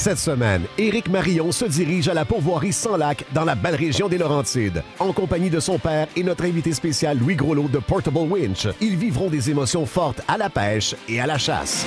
Cette semaine, Éric Marillon se dirige à la pourvoirie Sans Lac dans la belle région des Laurentides. En compagnie de son père et notre invité spécial Louis Groslot de Portable Winch, ils vivront des émotions fortes à la pêche et à la chasse.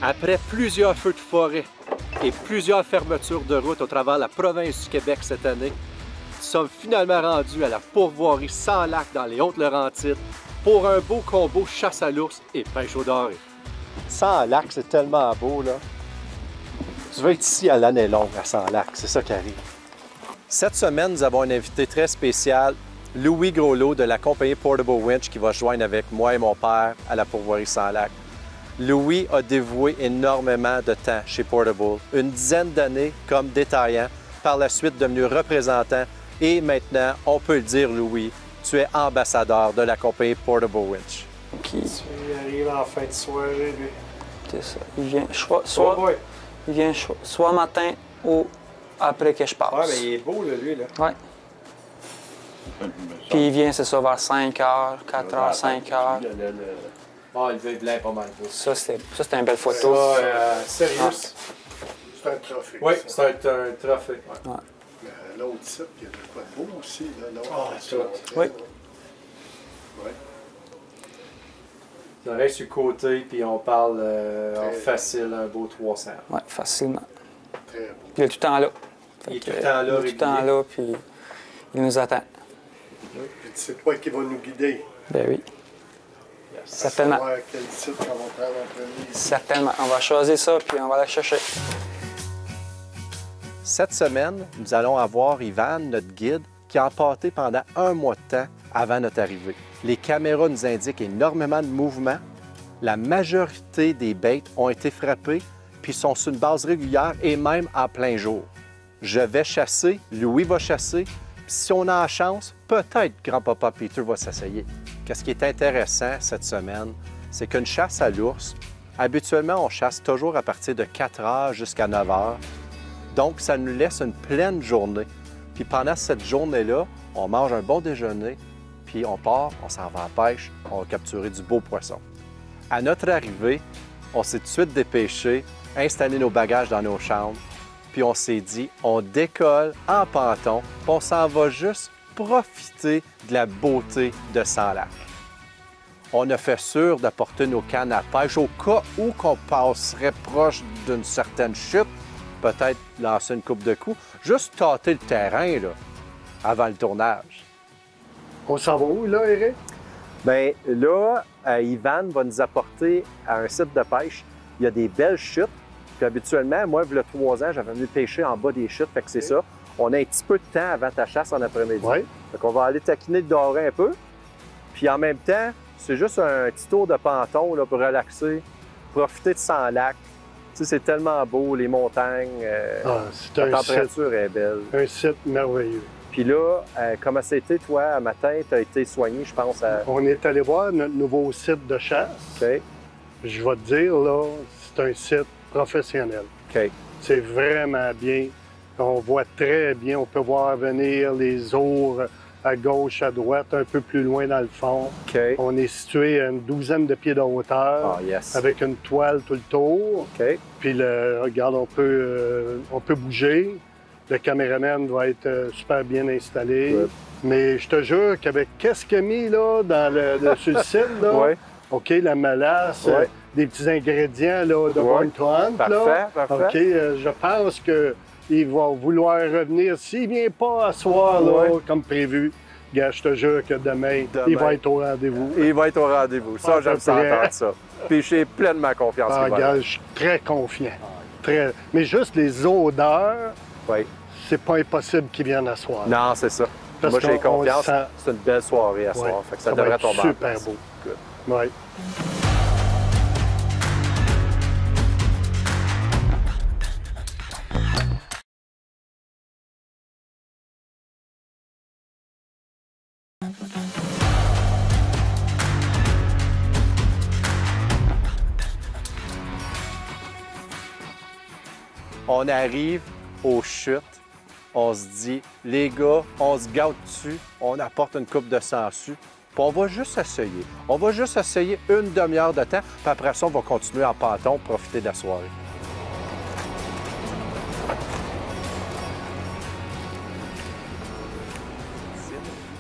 Après plusieurs feux de forêt et plusieurs fermetures de route au travers de la province du Québec cette année, nous sommes finalement rendus à la pourvoirie Sans Lac dans les Hautes-Laurentides pour un beau combo chasse à l'ours et pêche au doré. Sans Lac, c'est tellement beau, là. Tu vas être ici à l'année longue à Sans Lac, c'est ça qui arrive. Cette semaine, nous avons un invité très spécial, Louis Groslot de la compagnie Portable Winch qui va se joindre avec moi et mon père à la pourvoirie Sans Lac. Louis a dévoué énormément de temps chez Portable, une dizaine d'années comme détaillant, par la suite devenu représentant et maintenant, on peut le dire, Louis, tu es ambassadeur de la compagnie Portable Winch. OK. Il arrive en fin de soirée, lui. C'est ça. Il vient soit matin ou après que je passe. Ouais, mais il est beau, là, lui, là. Ouais. Puis il vient, c'est ça, vers 5 h, 4 h, 5 h. Ah, il veut blanc pas mal. Ça, c'était une belle photo. Sérieux, Ah. C'est un trophée. Oui, ça. c'est un trophée. Ouais. Ouais. L'autre site, il y a de quoi de beau aussi. tout. Oui. Ouais. Ça reste sur le côté, puis on parle en Très- facile, un beau 300. Ouais, facilement. Très beau. Puis il est tout le temps là. Il est Fait tout le que, temps là, il est tout le temps régulier. là, puis il nous attend. Puis c'est toi qui vas nous guider. Ben oui, Yes. certainement. À savoir quel site qu'on va prendre en premier. Certainement. On va choisir ça, puis on va aller chercher. Cette semaine, nous allons avoir Ivan, notre guide, qui a empâté pendant un mois de temps avant notre arrivée. Les caméras nous indiquent énormément de mouvements. La majorité des bêtes ont été frappées puis sont sur une base régulière et même en plein jour. Je vais chasser, Louis va chasser, puis si on a la chance, peut-être grand-papa Peter va s'essayer. Qu'est-ce qui est intéressant cette semaine, c'est qu'une chasse à l'ours, habituellement, on chasse toujours à partir de 4 h jusqu'à 9 h. Donc, ça nous laisse une pleine journée. Puis pendant cette journée-là, on mange un bon déjeuner, puis on part, on s'en va à la pêche, on va capturer du beau poisson. À notre arrivée, on s'est tout de suite dépêché, installé nos bagages dans nos chambres, puis on s'est dit, on décolle en panton, puis on s'en va juste profiter de la beauté de Sans Lac. On a fait sûr d'apporter nos cannes à pêche au cas où qu'on passerait proche d'une certaine chute, peut-être lancer une coupe de coups, juste tâter le terrain là, avant le tournage. On s'en va où, là, Eric? Bien là, Ivan va nous apporter à un site de pêche. Il y a des belles chutes. Puis habituellement, moi, il y a 3 ans, j'avais venu pêcher en bas des chutes, fait que c'est ça. On a un petit peu de temps avant ta chasse en après-midi. Oui. Fait qu'on va aller taquiner le doré un peu. Puis en même temps, c'est juste un petit tour de panton là, pour relaxer, profiter de Sans Lac. Tu sais, c'est tellement beau, les montagnes, C'est la un site, température est belle. un site merveilleux. Puis là, comment c'était, toi, à matin, tu as été soigné, je pense, à... On est allé voir notre nouveau site de chasse. OK, Je vais te dire, là, c'est un site professionnel. OK. C'est vraiment bien. On voit très bien. On peut voir venir les ours à gauche, à droite, un peu plus loin dans le fond. OK. On est situé à une 12aine de pieds de hauteur, Ah, yes. avec une toile tout le tour. OK. Puis, regarde, on peut bouger. Le caméraman va être super bien installé. Ouais. Mais je te jure qu'avec qu'est-ce qu'il a mis là, sur le site, là, Ouais. OK, la malasse, Ouais. des petits ingrédients là, de Born to Hunt. Là. Parfait. OK, je pense qu'il va vouloir revenir. S'il ne vient pas à soir, là, comme prévu, gars, je te jure que demain, il va être au rendez-vous. Il va être au rendez-vous. Ça, j'aime ça entendre ça. Puis j'ai pleinement confiance qu'il va gars, être. je suis très confiant. Très... Mais juste les odeurs, Oui. c'est pas impossible qu'ils viennent à soir. Non, c'est ça. Parce Moi, j'ai qu'on confiance. le sent. C'est une belle soirée à soir. Fait que ça va devrait être tomber en super place. beau. Good. Ouais. On arrive aux chutes, on se dit, les gars, on se gâte dessus, on apporte une coupe de sangsue, puis on va juste essayer. On va juste essayer une demi-heure de temps, puis après ça, on va continuer en panton, profiter de la soirée.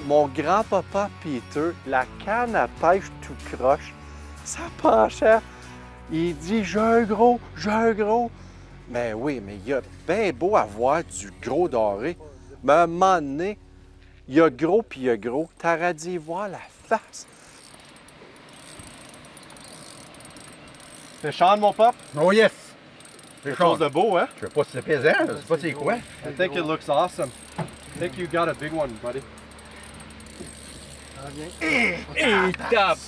Mon grand-papa Peter, la canne à pêche tout croche, ça penchait. Il dit, j'ai un gros, j'ai un gros. Ben oui, mais il y a bien beau avoir du gros doré. Mais à un moment donné, il y a gros puis il y a gros. T'aurais dû voir la face. C'est Sean, mon pop? Oh yes! Quelque chose de beau, hein? Je sais pas si c'est pesant, je sais pas c'est quoi. I think it looks awesome. I think you got a big one, buddy. Et tape!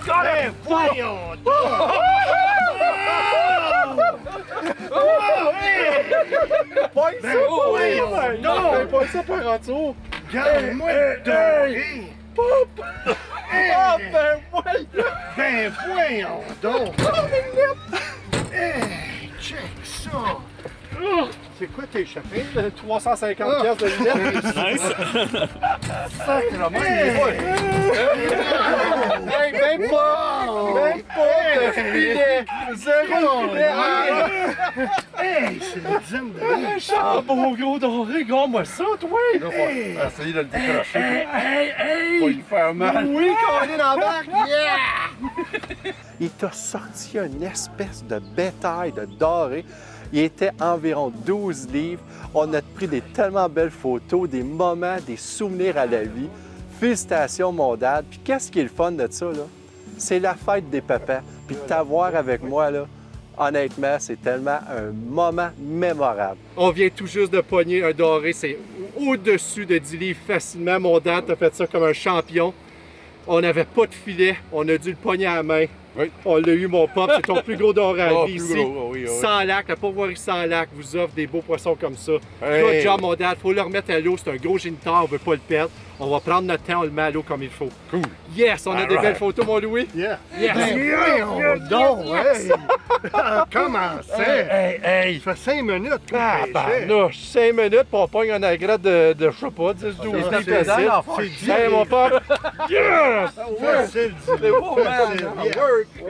Ben voyons donc! Pas Ben voyons donc! Pas ça par en dessous! Garde-moi doré! Ah, ben voyons! Ben voyons donc! Hey, check ça! C'est quoi t'es échappé? 350 pièces de lunettes. Sacrement, Hey, même pas de filet. Zéro filet. hey, c'est une dizaine de Ah, bon gros doré, regarde-moi ça, toi. Essayer de le décrocher. Hey! Pas lui faire mal. Oui, quand on est dans la barque. Yeah! Il t'a sorti une espèce de bétail de doré. Il était environ 12 livres. On a pris des tellement belles photos, des moments, des souvenirs à la vie. Félicitations, mon dad. Puis qu'est-ce qui est le fun de ça, là? C'est la fête des papas. Puis de t'avoir avec moi, là, honnêtement, c'est tellement un moment mémorable. On vient tout juste de pogner un doré, c'est au-dessus de 10 livres facilement. Mon dad a fait ça comme un champion. On n'avait pas de filet, on a dû le pogner à la main. Oui. On l'a eu, mon pop, c'est ton plus gros doré à vie ici. Oui. Sans lac, la pourvoirie sans lac vous offre des beaux poissons comme ça. Hey. Good job, mon dad, faut le remettre à l'eau, c'est un gros géniteur, on veut pas le perdre. On va prendre notre temps, on le met à l'eau comme il faut. Cool. Yes, on a des belles photos, mon Louis. Yeah. Yes. Ben voyons donc! Hey! Comment ça? Hey! Ça fait 5 minutes que Ah, je bah, pêchais. là, 5 minutes, puis on pogne un agrès de je sais pas, 10-12 livres facile. C'est Hey, mon pop! Yes! facile, C'est beau, man! facile.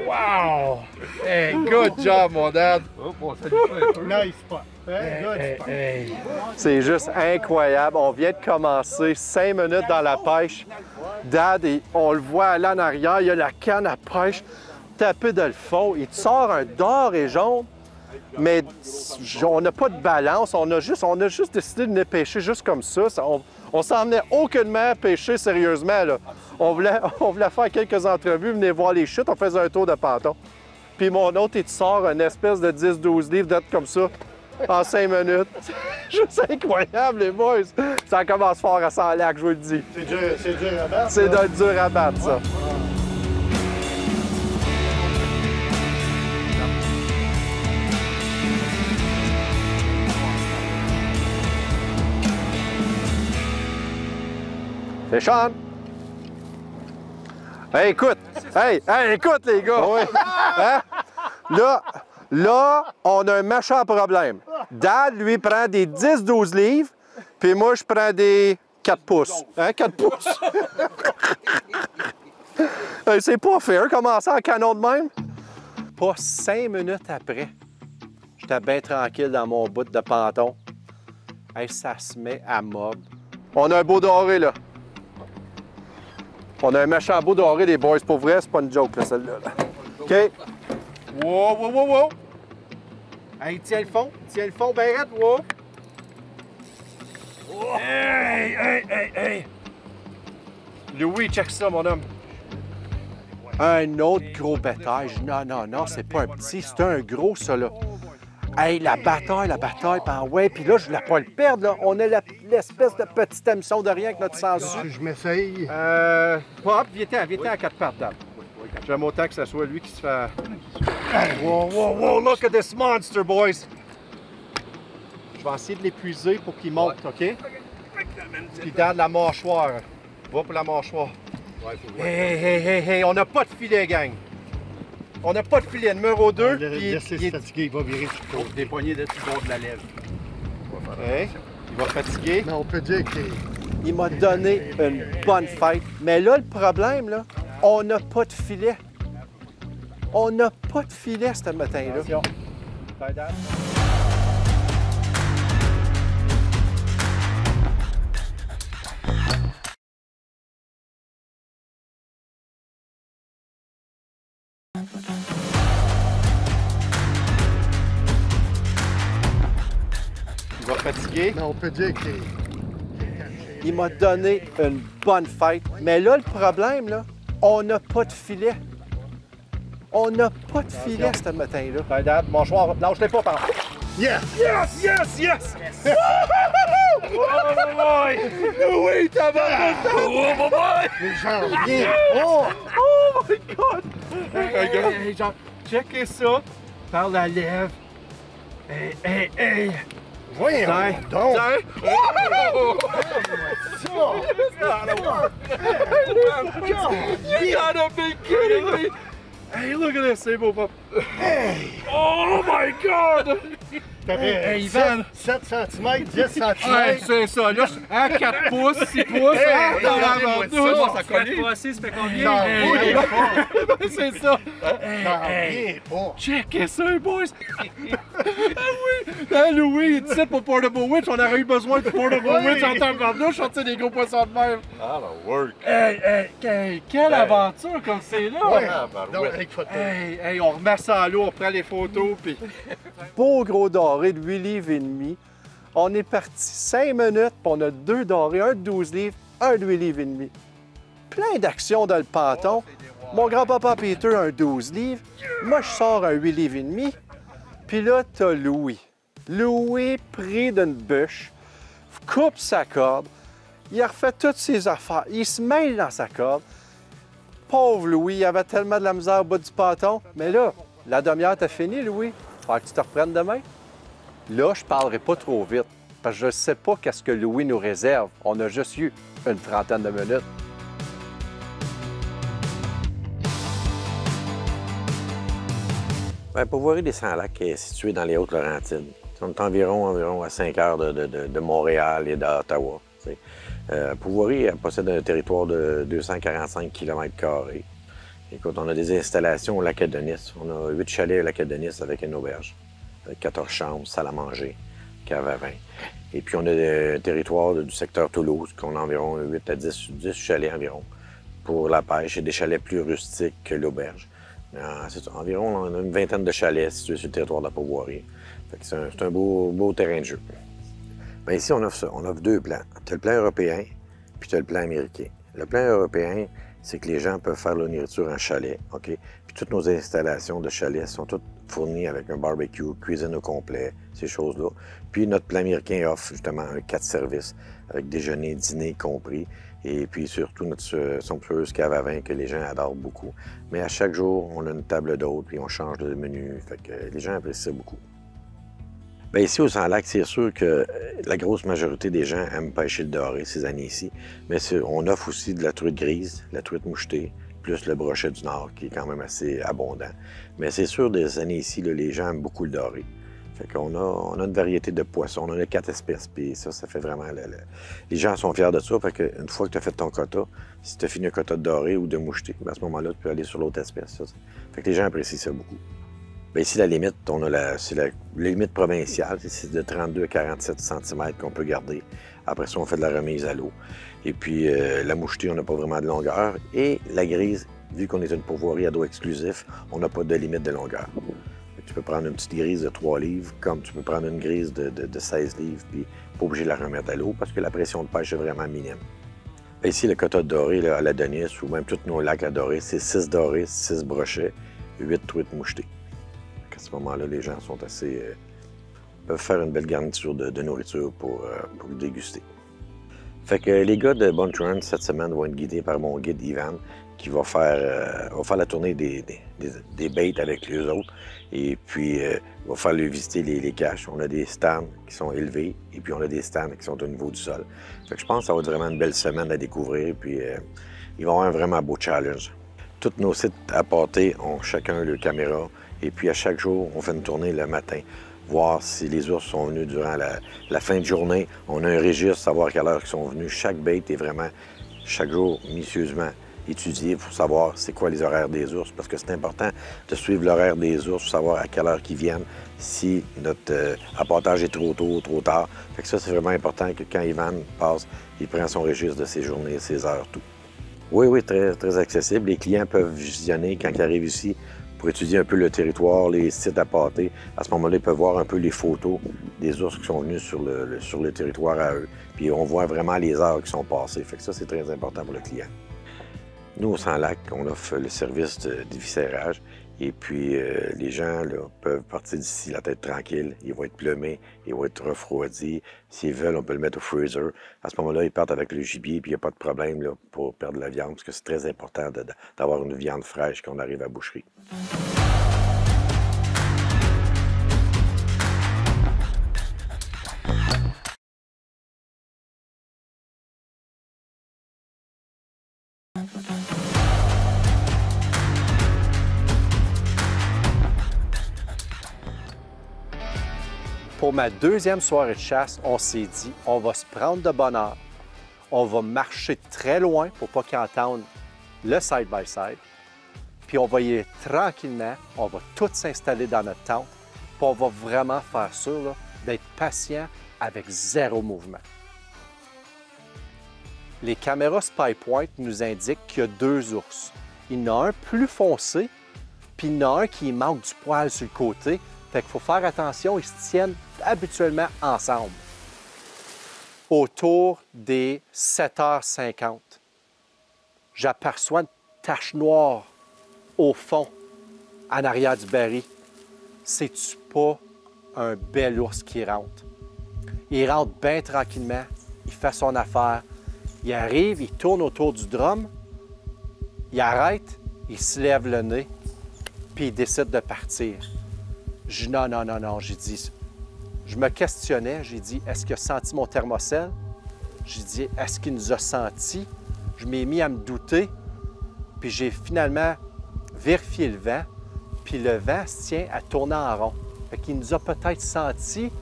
Wow! Hey, good job, mon dad! Nice spot. Good spot. C'est juste incroyable. On vient de commencer 5 minutes dans la pêche. Dad, on le voit aller en arrière, il y a la canne à pêche tapée dans le fond. Il te sort un doré jaune, mais on n'a pas de balance. On a juste décidé de venir pêcher juste comme ça. On s'en venait aucunement pêcher sérieusement, là. On voulait faire quelques entrevues, venir voir les chutes, on faisait un tour de panton. Puis mon autre, il te sort une espèce de 10-12 livres d'être comme ça. En 5 minutes. Juste incroyable, les boys. Ça commence fort à 100 lacs, je vous le dis. C'est dur à battre. C'est là. dur à battre, ça. C'est Sean. Hey, écoute. Hey, écoute, les gars. Hein? Là, on a un méchant problème. Dad, lui, prend des 10-12 livres, puis moi, je prends des 4 pouces. Hein, 4 pouces? Hey, c'est pas fair, commencer en canon de même. Pas 5 minutes après, j'étais bien tranquille dans mon bout de panton. Hey, ça se met à mordre. On a un beau doré, là. On a un méchant beau doré, les boys. Pour vrai, c'est pas une joke, là, celle-là. Là. OK? Wow, wow, wow, wow! Hey, tiens le fond, ben raide, wow! Hey, hey, hey, hey! Louis, check ça, mon homme. Un autre gros bétail. Non, non, non, c'est pas un petit, c'est un gros, ça, là. Hey, la bataille, ouais. Puis là, je voulais pas le perdre, là. On a l'espèce de petite hameçon de rien avec notre sensu. Je m'essaye. Pop, viens à quatre pattes, Dad. J'aime autant que ce soit lui qui se fait... Wow, wow, wow, look at this monster, boys! Je vais essayer de l'épuiser pour qu'il monte, OK? Puis Dad, la mâchoire. Va pour la mâchoire. Hey, on n'a pas de filet, gang. On n'a pas de filet. Numéro 2. Laisse-le se fatiguer, il va virer tout le tour. Des poignées de tout bord de la lèvre. Hey, il va fatiguer. Mais on peut dire qu'il... Il m'a donné une bonne fête. Mais là, le problème, là, on n'a pas de filet. On n'a pas de filet ce matin-là. Attention. Bye, Dad. Il va fatiguer. Mais on peut dire qu'il... Il m'a donné une bonne fête. Mais là, le problème, là, on n'a pas de filet. On n'a pas de filet ce matin-là. Bye, Dad. Mâchoire, lâche-les pas, par exemple. Yes! Yes, yes, yes! Oui, t'as Les gens viennent. Oh my God! Hey, genre, checkez ça par la lèvre. Hey! Voyons Tiens, donc. tiens! You gotta be kidding me! Hey, look at this, c'est beau, pop. Hey! Oh my God! T'avais Hey, Ivan. 7 cm, 10 cm. Ouais, c'est ça, là, à 4 pouces, 6 pouces, Hey, dans la regardez-moi ventouse. ça. Ça colle Pas assis, ça fait combien? J'en Hey, reviens pas. c'est ça. J'en reviens pas. Checkez ça, les boys! Ah oui! Ah, Louis, il dit pour Portable Witch, on aurait eu besoin de Portable Witch en temps de barbouche, sortir des gros poissons de mer. Ah, la work. Hey, quelle aventure comme c'est là! Ouais. Ah, ben, Donc, ouais. avec photo. Hey, on remet ça à l'eau, on prend les photos, puis... Beau gros doré de 8 livres et demi. On est parti 5 minutes, puis on a 2 dorés, un de 12 livres, un de 8 livres et demi. Plein d'actions dans le panton. Mon grand-papa Peter, un 12 livres. Moi, je sors un 8 livres et demi. Puis là, t'as Louis. Louis, pris d'une bûche, coupe sa corde. Il a refait toutes ses affaires. Il se mêle dans sa corde. Pauvre Louis, il avait tellement de la misère au bout du panton. Mais là, la demi-heure t'a fini, Louis. Faut que tu te reprennes demain. Là, je parlerai pas trop vite, parce que je ne sais pas qu'est-ce que Louis nous réserve. On a juste eu une trentaine de minutes. Bien, Pourvoirie des Sans-Lacs est situé dans les Hautes-Laurentides. On est environ à 5 heures de Montréal et d'Ottawa. Pourvoirie possède un territoire de 245 km². Écoute, on a des installations au lac de Nice. On a 8 chalets au lac de Nice avec une auberge, avec 14 chambres, salle à manger, cave à vin. Et puis on a un territoire du secteur Toulouse, qu'on a environ 8 à 10 chalets environ, pour la pêche et des chalets plus rustiques que l'auberge. Environ, on a une vingtaine de chalets situés sur le territoire de la Pourvoirie. C'est un beau terrain de jeu. Bien, ici, on offre 2 plans. Tu as le plan européen, puis tu as le plan américain. Le plan européen, c'est que les gens peuvent faire leur nourriture en chalet, OK? Puis toutes nos installations de chalet sont toutes fournies avec un barbecue, cuisine au complet, ces choses-là. Puis notre plan américain offre justement un 4 services avec déjeuner, dîner compris. Et puis surtout notre somptueuse cave à vin que les gens adorent beaucoup. Mais à chaque jour, on a une table d'hôte, puis on change de menu. Fait que les gens apprécient ça beaucoup. Bien, ici, au Sans-Lac, c'est sûr que la grosse majorité des gens aiment pêcher le doré ces années-ci. Mais on offre aussi de la truite grise, la truite mouchetée, plus le brochet du Nord, qui est quand même assez abondant. Mais c'est sûr, des années-ci, les gens aiment beaucoup le doré. Fait qu'on a une variété de poissons. On en a 4 espèces, puis ça fait vraiment... Les gens sont fiers de ça. Fait qu'une fois que tu as fait ton quota, si tu as fini un quota de doré ou de moucheté, à ce moment-là, tu peux aller sur l'autre espèce. Ça. Fait que les gens apprécient ça beaucoup. Bien, ici, la limite, c'est la limite provinciale. C'est de 32 à 47 cm qu'on peut garder Après ça, on fait de la remise à l'eau. Et puis, la mouchetée, on n'a pas vraiment de longueur. Et la grise, vu qu'on est une pourvoirie à dos exclusif, on n'a pas de limite de longueur. Tu peux prendre une petite grise de 3 livres, comme tu peux prendre une grise de 16 livres, puis pas obligé de la remettre à l'eau parce que la pression de pêche est vraiment minime. Ici, le quota de doré là, à la Denis, ou même tous nos lacs à doré, c'est 6 dorés, 6 brochets, 8 truites mouchetées. À ce moment-là, les gens sont assez... peuvent faire une belle garniture de nourriture pour le déguster. Fait que les gars de Bunch Run, cette semaine, vont être guidés par mon guide Ivan, qui va faire la tournée des baits avec les autres. Et puis, va faire lui visiter les caches. On a des stands qui sont élevés et puis on a des stands qui sont au niveau du sol. Fait que je pense que ça va être vraiment une belle semaine à découvrir. Puis, ils vont avoir un vraiment beau challenge. Tous nos sites à pâté ont chacun leur caméra. Et puis, à chaque jour, on fait une tournée le matin, voir si les ours sont venus durant la fin de journée. On a un registre, savoir à quelle heure ils sont venus. Chaque bait est vraiment, chaque jour, minutieusement étudié pour savoir c'est quoi les horaires des ours, parce que c'est important de suivre l'horaire des ours pour savoir à quelle heure ils viennent, si notre apportage est trop tôt ou trop tard. Fait que ça, c'est vraiment important que quand Ivan passe, il prend son registre de ses journées, ses heures, tout. Oui, très, très accessible. Les clients peuvent visionner quand ils arrivent ici pour étudier un peu le territoire, les sites à pâté. À ce moment-là, ils peuvent voir un peu les photos des ours qui sont venus sur le territoire à eux. Puis on voit vraiment les heures qui sont passées. Fait que ça, c'est très important pour le client. Nous, au Sans-Lac, on offre le service de viscérage. Et puis, les gens là, peuvent partir d'ici la tête tranquille. Ils vont être plumés, ils vont être refroidis. S'ils veulent, on peut le mettre au freezer. À ce moment-là, ils partent avec le gibier, puis il n'y a pas de problème là, pour perdre la viande, parce que c'est très important d'avoir une viande fraîche quand on arrive à la boucherie. Pour ma deuxième soirée de chasse, on s'est dit, on va se prendre de bonne heure. On va marcher très loin pour pas qu'ils entendent le side-by-side. Puis on va y aller tranquillement. On va tous s'installer dans notre tente. Puis on va vraiment faire sûr d'être patient avec zéro mouvement. Les caméras SpyPoint nous indiquent qu'il y a 2 ours. Il y en a un plus foncé, puis il y en a un qui manque du poil sur le côté. Fait qu'il faut faire attention, ils se tiennent habituellement ensemble. Autour des 7h50, j'aperçois une tache noire au fond, en arrière du baril. C'est-tu pas un bel ours qui rentre? Il rentre bien tranquillement, il fait son affaire, il arrive, il tourne autour du drum, il arrête, il se lève le nez, puis il décide de partir. Je dis non, j'ai dit, je me questionnais, j'ai dit, est-ce qu'il a senti mon thermocelle? J'ai dit, est-ce qu'il nous a senti? Je m'ai mis à me douter, puis j'ai finalement vérifié le vent, puis le vent se tient à tourner en rond. Fait qu'il nous a peut-être senti,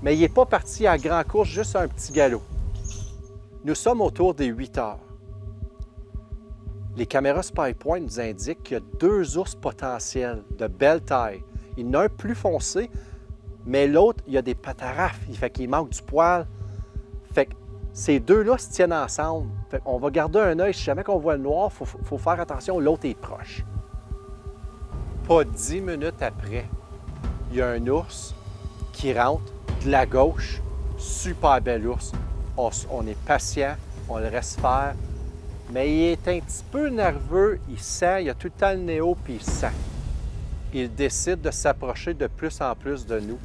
mais il n'est pas parti à grand course, juste un petit galop. Nous sommes autour des 8 heures. Les caméras SpyPoint nous indiquent qu'il y a 2 ours potentiels de belle taille. Il y en a un plus foncé, mais l'autre, il y a des patarafes. Il fait qu'il manque du poil. Fait que ces deux-là se tiennent ensemble. Fait qu'on va garder un œil. Si jamais on voit le noir, il faut faire attention, l'autre est proche. Pas 10 minutes après, il y a un ours qui rentre de la gauche. Super bel ours. On est patient, on le reste faire. Mais il est un petit peu nerveux, il sent, il a tout le temps le nez haut, puis il sent. Il décide de s'approcher de plus en plus de nous.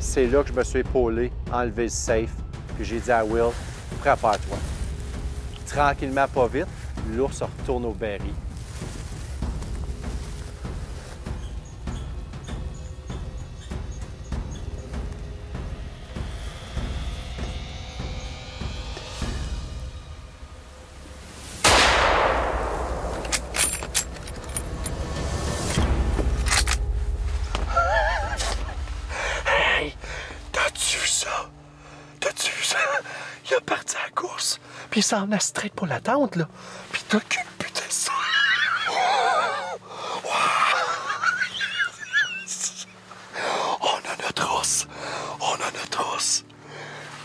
C'est là que je me suis épaulé, enlevé le safe, puis j'ai dit à Will, prépare-toi. Tranquillement, pas vite, l'ours retourne au baril. Il a parti à la course, puis il s'en a straight pour la tente, là. Puis t'occupes, putain, ça. On a notre os. On a notre os.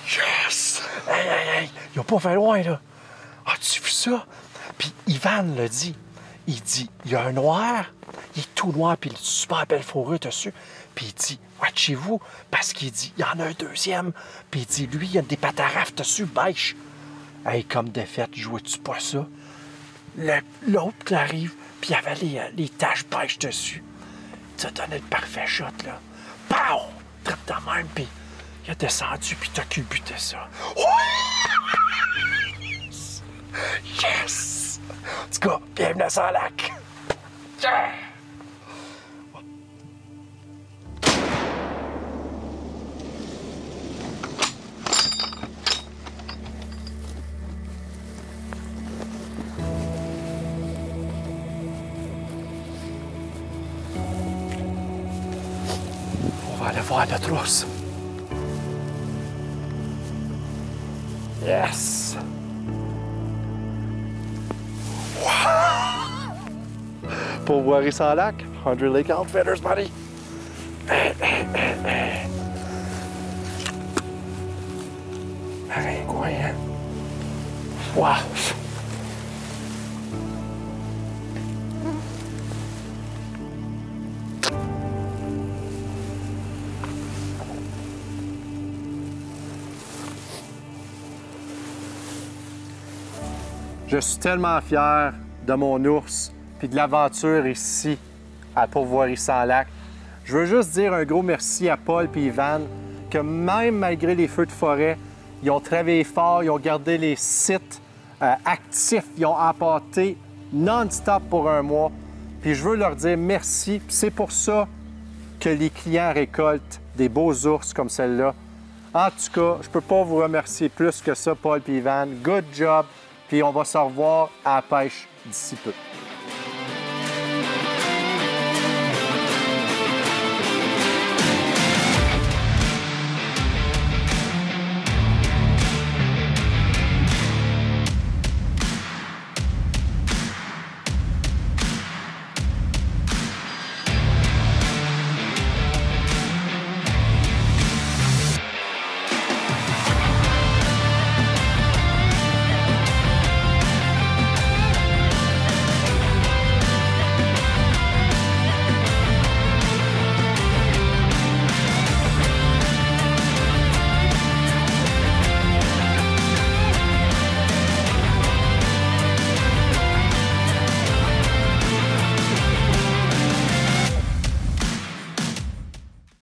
Yes! Hey, il a pas fait loin, là. As-tu vu ça? Puis Ivan le dit. Il dit, il y a un noir, il est tout noir, puis il a une super belle fourrure dessus. Puis il dit, watchez-vous, parce qu'il dit, il y en a un deuxième. Puis il dit, lui, il y a des patarafes dessus, beige. Hey, comme de fait, jouais-tu pas ça? L'autre qui arrive, puis il y avait les taches beige dessus. Tu as donné le parfait shot, là. Pow! Trappe ta même, puis il a descendu, puis t'as culbuté ça. Yes! En tout cas, bienvenue à Sans-Lac! Yeah! On va aller voir notre ours. Yes! Pourvoirie Sans-Lac, 100 Lake Outfitters, buddy. Pareil, quoi, hein? Wow! Je suis tellement fier de mon ours puis de l'aventure ici à Pourvoirie Sans-Lac. Je veux juste dire un gros merci à Paul et Ivan que même malgré les feux de forêt, ils ont travaillé fort, ils ont gardé les sites actifs, ils ont appâté non-stop pour un mois. Puis je veux leur dire merci. Puis c'est pour ça que les clients récoltent des beaux ours comme celle-là. En tout cas, je peux pas vous remercier plus que ça, Paul et Ivan. Good job! Puis on va se revoir à la pêche d'ici peu.